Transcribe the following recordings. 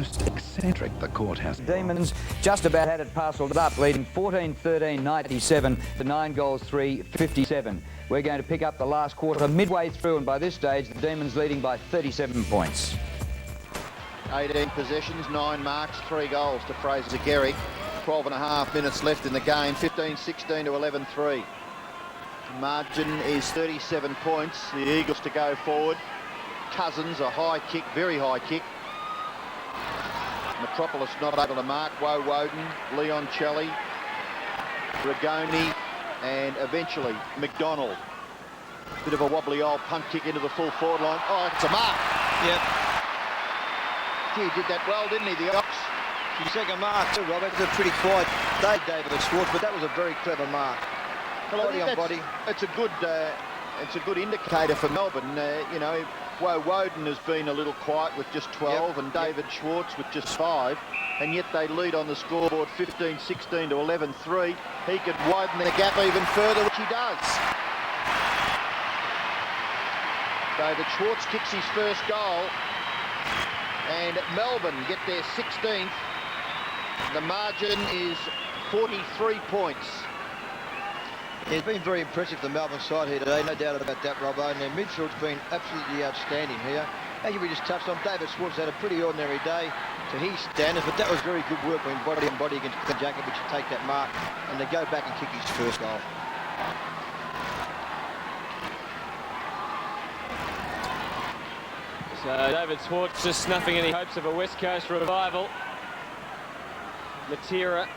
most eccentric the court has. Demons just about had it parcelled up, leading 14-13, 97 to 9 goals, 3, 57. We're going to pick up the last quarter midway through, and by this stage, the Demons leading by 37 points. 18 possessions, 9 marks, 3 goals to Fraser Gehrig. 12 and a half minutes left in the game, 15-16 to 11-3. Margin is 37 points. The Eagles to go forward. Cousins, a high kick, very high kick. Metropolis not able to mark. Woden, Leoncelli, Rigoni, and eventually McDonald. Bit of a wobbly old punt kick into the full forward line. Oh, it's a mark. Yep. He did that well, didn't he, the Ox? His second mark too, Robert. It's a pretty quiet day, David Schwarz, but that was a very clever mark. Well, body on body. It's a good indicator for Melbourne. You know, Woden has been a little quiet with just 12, and David Schwarz with just 5, and yet they lead on the scoreboard 15-16 to 11-3. He could widen the gap even further, which he does. David Schwarz kicks his first goal, and Melbourne get their 16th. The margin is 43 points. It's been very impressive, the Melbourne side here today, no doubt about that, Robbo. And their midfield's been absolutely outstanding here. As we just touched on, David Schwarz had a pretty ordinary day to his standards, but that was very good work when body on body against Jacob, which you take that mark, and they go back and kick his first goal. So David Schwarz just snuffing any hopes of a West Coast revival. Matera,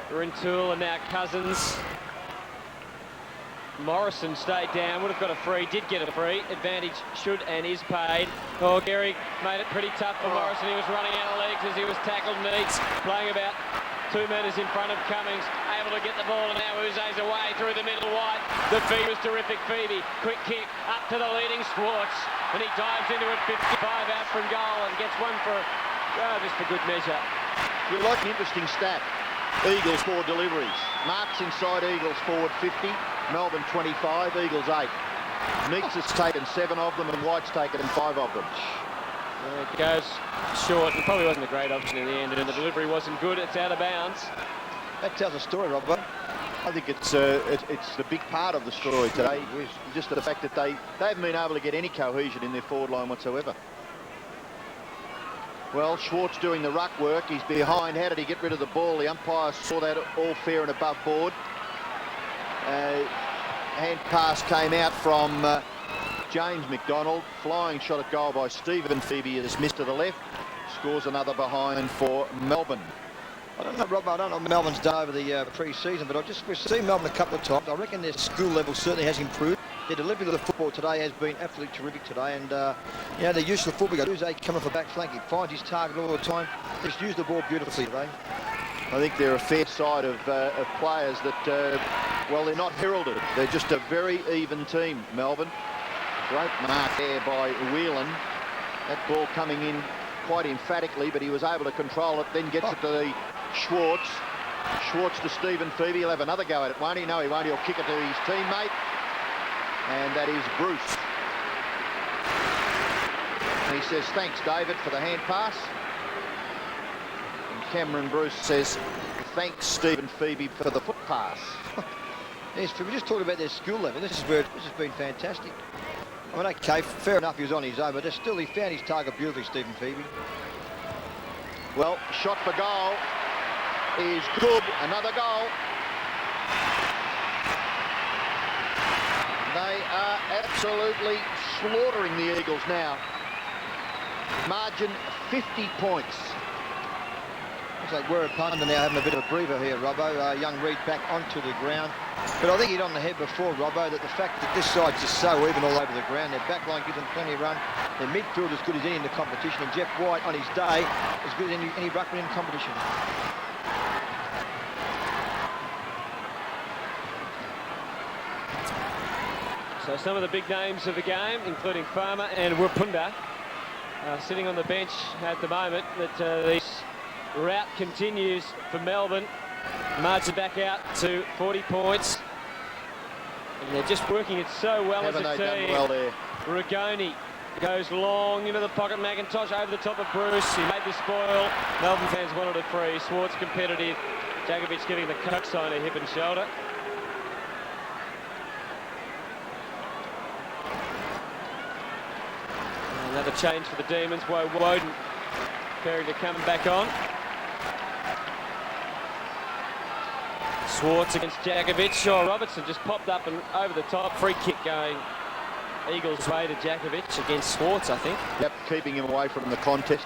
Rintoul, and now Cousins. Morrison stayed down, would have got a free, did get a free. Advantage should and is paid. Oh, Gehrig made it pretty tough for Morrison. He was running out of legs as he was tackled neat, playing about 2 metres in front of Cummings, able to get the ball, and now Uze's away through the middle wide. The feed was terrific. Phoebe, quick kick up to the leading Schwarz, and he dives into it 55 out from goal and gets one for just for good measure. You like an interesting stat. Eagles 4 deliveries. Marks inside Eagles forward 50, Melbourne 25, Eagles 8. Meeks has taken 7 of them, and White's taken 5 of them. It goes short, and probably wasn't a great option in the end, and the delivery wasn't good. It's out of bounds. That tells a story, Robbo. I think it's the big part of the story today, just the fact that they haven't been able to get any cohesion in their forward line whatsoever. Well, Schwarz doing the ruck work. He's behind. How did he get rid of the ball? The umpire saw that all fair and above board. Hand pass came out from James McDonald. Flying shot at goal by Stephen Phoebe has missed to the left. Scores another behind for Melbourne. I don't know, Rob, I don't know what Melbourne's done over the pre-season, but we've seen Melbourne a couple of times. I reckon their skill level certainly has improved. Their delivery of the football today has been absolutely terrific today, and you know, their use of the football. Uze coming for back flank, he finds his target all the time. Just use the ball beautifully today. I think they're a fair side of players that, well, they're not heralded. They're just a very even team, Melbourne. Great mark there by Whelan. That ball coming in quite emphatically, but he was able to control it, then gets it to the Schwarz. Schwarz to Stephen Phoebe. He'll have another go at it, won't he? No, he won't. He'll kick it to his teammate. And that is Bruce. And he says, thanks, David, for the hand pass. And Cameron Bruce says, thanks, Stephen Phoebe, for the foot pass. Yes, we just talked about their skill level. This has been fantastic. I mean, okay, fair enough, he was on his own, but still he found his target beautifully, Stephen Phoebe. Well, shot for goal is good. Another goal. They are absolutely slaughtering the Eagles now. Margin 50 points. Looks like we're upon now having a bit of a breather here, Robbo. Young Reid back onto the ground. But I think he'd on the head before, Robbo, that the fact that this side's just so even all over the ground. Their back line gives them plenty of run. Their midfield as good as any in the competition. And Jeff White on his day as good as any ruckman in the competition. So some of the big names of the game, including Farmer and Wapunda, sitting on the bench at the moment. But the route continues for Melbourne. Margin back out to 40 points. And they're just working it so well as a team. Done well there? Rigoni Goes long into the pocket. McIntosh over the top of Bruce. He made the spoil. Melbourne fans wanted a free. Schwarz competitive. Djakovic giving the coach sign of hip and shoulder. Another change for the Demons. Woden preparing to come back on. Schwarz against Djakovic. Oh, Robertson just popped up and over the top. Free kick going Eagles' way to Djakovic against Schwarz, I think. Yep, keeping him away from the contest.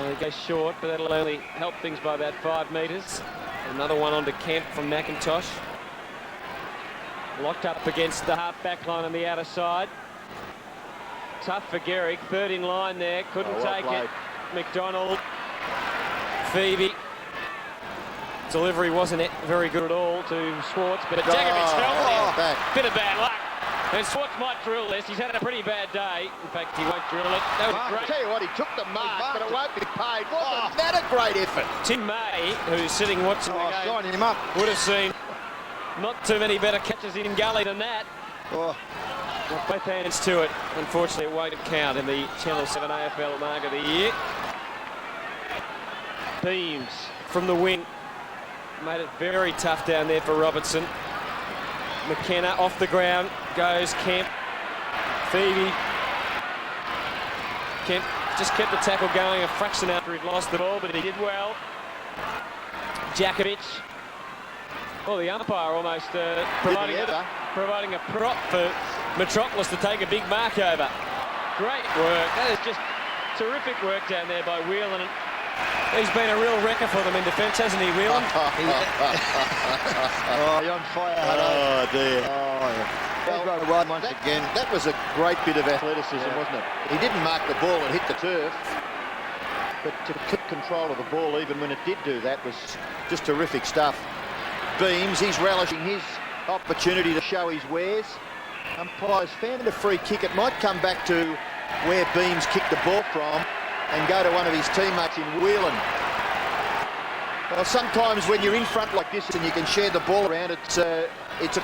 He goes short, but that'll only help things by about 5 metres. Another one onto Kemp from McIntosh. Locked up against the half-back line on the outer side. Tough for Gehrig. Third in line there. Couldn't take it. McDonald. Phoebe. Delivery wasn't very good at all to Schwarz, but Djakovic fell in. Bit of bad luck. And Schwarz might drill this. He's had a pretty bad day. In fact, he won't drill it. That was great. I tell you what, he took the mark, but it won't be paid. Wasn't that a great effort? Tim May, who's sitting watching the game, signing him up, would have seen not too many better catches in gully than that. Oh. Got both hands to it. Unfortunately, it won't count in the Channel 7 AFL mark of the year. Beams from the wing. Made it very tough down there for Robertson. McKenna off the ground. Goes Kemp. Phoebe. Kemp just kept the tackle going a fraction after he'd lost the ball, but he did well. Djakovic. Well, the umpire almost providing a prop for Metropolis to take a big mark over. Great work. That is just terrific work down there by Whelan. He's been a real wrecker for them in defence, hasn't he, Whelan? Oh, you're on fire. Oh, dear. Oh, yeah. Well, once again. That was a great bit of athleticism, wasn't it? He didn't mark the ball and hit the turf. But to keep control of the ball, even when it did do that, was just terrific stuff. Beams, he's relishing his opportunity to show his wares. Umpires found a free kick. It might come back to where Beams kicked the ball from and go to one of his teammates in Whelan. Well, sometimes when you're in front like this and you can share the ball around, it's a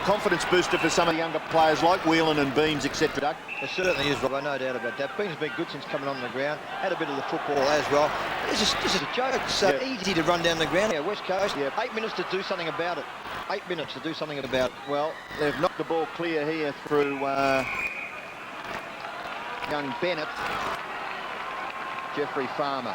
confidence booster for some of the younger players like Whelan and Beams, etc. It certainly is, Robbo, no doubt about that. Beams has been good since coming on the ground. Had a bit of the football as well. This is a joke. It's so easy to run down the ground here. West Coast, 8 minutes to do something about it. 8 minutes to do something about it. Well, they've knocked the ball clear here through young Bennett. Jeffrey Farmer.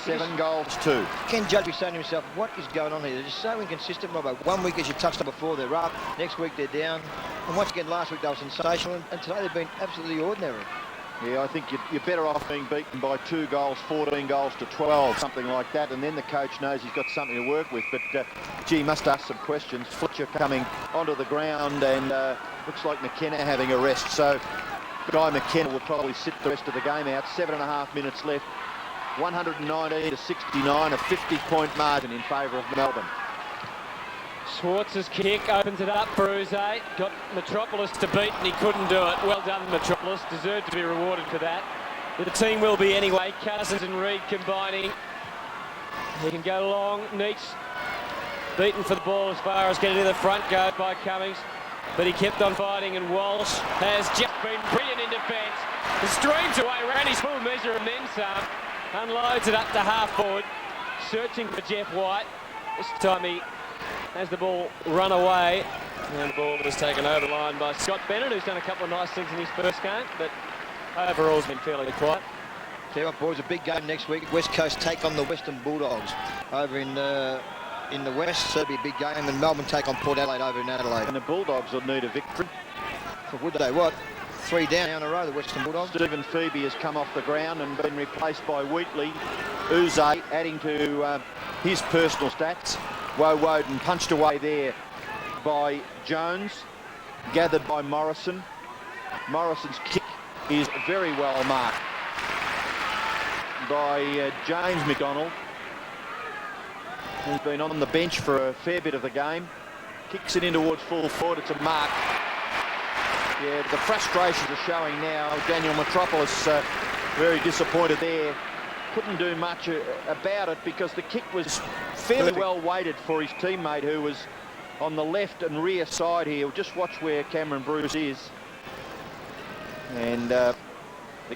7 goals, 2. Ken Judge be saying to himself, what is going on here? They're just so inconsistent, Robbo. 1 week, as you touched on before, they're up. Next week, they're down. And once again, last week, they were sensational. And today, they've been absolutely ordinary. Yeah, I think you're better off being beaten by 2 goals, 14 goals to 12, something like that. And then the coach knows he's got something to work with. But, gee, must ask some questions. Fletcher coming onto the ground and looks like McKenna having a rest. So, Guy McKenna will probably sit the rest of the game out. 7.5 minutes left. 119 to 69, a 50-point margin in favour of Melbourne. Schwartz's kick opens it up for Uze. Got Metropolis to beat and he couldn't do it. Well done, Metropolis. Deserved to be rewarded for that. The team will be anyway. Cousins and Reid combining. He can go long. Neats beaten for the ball as far as getting to the front go by Cummings. But he kept on fighting and Walsh has just been brilliant in defence. The streams away, ran his full measure and then some. Unloads it up to half forward, searching for Jeff White. This time he has the ball run away. And the ball was taken over the line by Scott Bennett, who's done a couple of nice things in his first game, but overall has been fairly quiet. Tell you what, boys, a big game next week. West Coast take on the Western Bulldogs over in the West. So it'll be a big game, and Melbourne take on Port Adelaide over in Adelaide. And the Bulldogs will need a victory. Would they what? 3 down in a row, the Western Bulldogs. Stephen Phoebe has come off the ground and been replaced by Wheatley. Uze adding to his personal stats. Woden punched away there by Jones, gathered by Morrison. Morrison's kick is very well marked by James McDonald. He's been on the bench for a fair bit of the game. Kicks it in towards full forward. It's a mark. Yeah, the frustrations are showing now. Daniel Metropolis very disappointed there. Couldn't do much about it because the kick was fairly well weighted for his teammate who was on the left and rear side here. Just watch where Cameron Bruce is. And the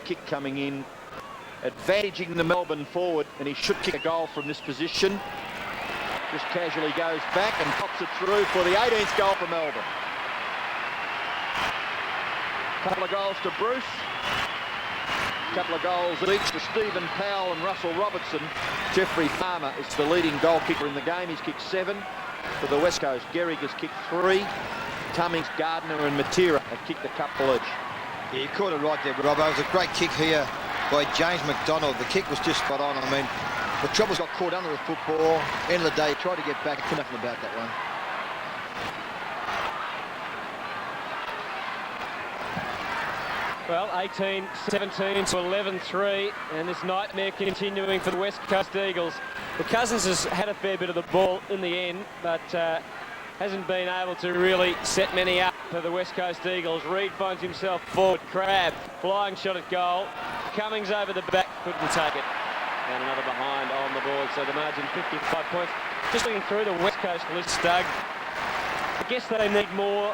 kick coming in, advantaging the Melbourne forward, and he should kick a goal from this position. Just casually goes back and pops it through for the 18th goal for Melbourne. Couple of goals to Bruce. Couple of goals each to Stephen Powell and Russell Robertson. Jeffrey Farmer is the leading goal kicker in the game. He's kicked 7. For the West Coast, Gehrig has kicked 3. Cummings, Gardner and Matera have kicked a couple each. Yeah, you caught it right there, Robbo. It was a great kick here by James McDonald. The kick was just spot on. I mean, the Troubles got caught under the football. End of the day, tried to get back. Nothing about that one. Well, 18-17 to 11-3, and this nightmare continuing for the West Coast Eagles. The Cousins has had a fair bit of the ball in the end, but hasn't been able to really set many up for the West Coast Eagles. Reid finds himself forward. Crab, flying shot at goal. Cummings over the back, couldn't take it. And another behind on the board, so the margin 55 points. Just looking through the West Coast list, Doug, I guess they need more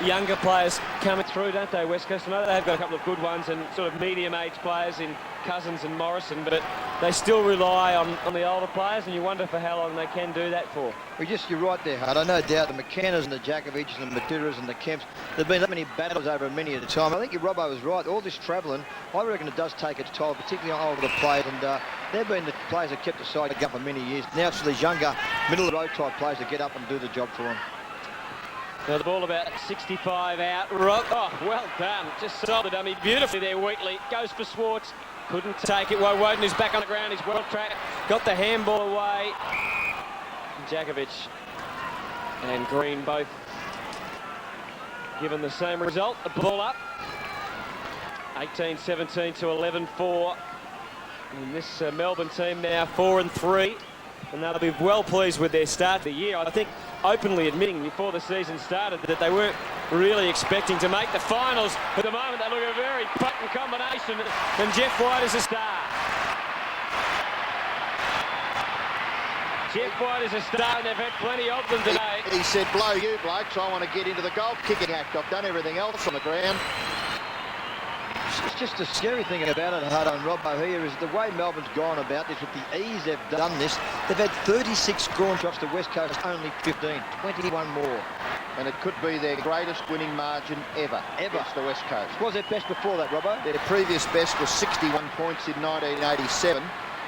younger players coming through, don't they, West Coast? I know they've got a couple of good ones and sort of medium-age players in Cousins and Morrison, but they still rely on the older players, and you wonder for how long they can do that for. Well, you're right there, Hart. I no doubt the McKennas and the Djakovics and the Materas and the Kemps, there have been that many battles over many at a time. I think your Robbo was right. All this travelling, I reckon it does take its toll, particularly on older players, and they've been the players that kept the side going for many years. Now it's these younger, middle-of-the-road type players that get up and do the job for them. Now the ball about 65 out. Oh, well done. Just sold the dummy beautifully there, Wheatley. Goes for Schwarz. Couldn't take it. Woden is back on the ground. He's well tracked. Got the handball away. Djakovic and Green both given the same result. The ball up. 18-17 to 11-4. And this Melbourne team now 4-3. And they'll be well pleased with their start of the year. I think openly admitting before the season started that they weren't really expecting to make the finals. At the moment, they look at a very potent combination, and Jeff White is a star. Jeff White is a star, and they've had plenty of them today. He said, blow you blokes, I want to get into the goal kicking act. I've done everything else on the ground. It's just a scary thing about it, Hart, and Robbo here, is the way Melbourne's gone about this, with the ease they've done this. They've had 36 scoring shots to West Coast, only 15, 21 more. And it could be their greatest winning margin ever against the West Coast. What was their best before that, Robbo? Their previous best was 61 points in 1987,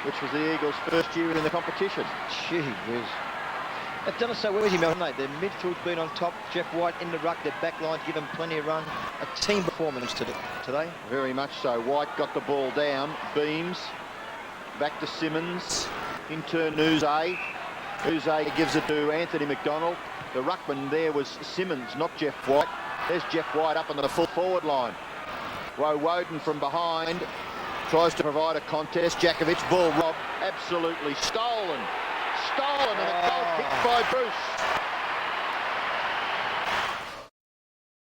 which was the Eagles' first year in the competition. Gee whiz. They've done it so easy, Melbourne, haven't they? Their midfield's been on top. Jeff White in the ruck. Their back line's given plenty of run. A team performance today. Very much so. White got the ball down. Beams. Back to Simmons. In turn, Uze. Uze gives it to Anthony McDonald. The ruckman there was Simmons, not Jeff White. There's Jeff White up on the full forward line. Woden from behind. Tries to provide a contest. Djakovic, ball robbed. Absolutely stolen. And a goal kicked by Bruce.